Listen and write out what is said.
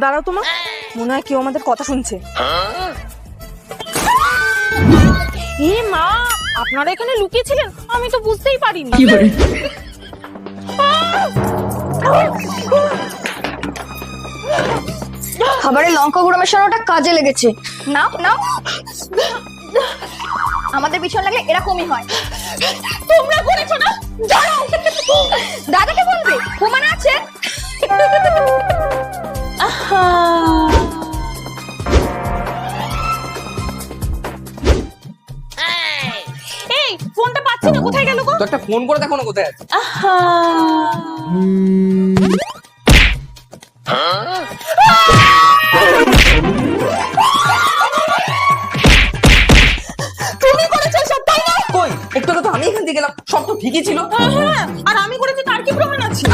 দাঁড়াও তোমার, মনে হয় কেউ আমাদের কথা শুনছে। এ মা, আপনারা এখানে লুকিয়েছিলেন, আমি তো বুঝতেই পারিনি। খাবারে লঙ্কা গুঁড়ো মেশানোটা কাজে লেগেছে। নাও নাও, আমাদের পিছন লাগলে এরকমই হয়। তোমরা করেছো না? দাঁড়াও, দাদাকে বলবে প্রমাণ আছে। এই ফোনটা পাচ্ছি না, কোথায় গেল গো? তো একটা ফোন করে দেখো না কোথায় আছে। তুমি করেছো সব, তাই না? কই, একটু আগে তো আমি এখান থেকে গেলাম, সব তো ঠিকই ছিল। হ্যাঁ, আর আমি করেছি তার কি প্রমাণ আছে?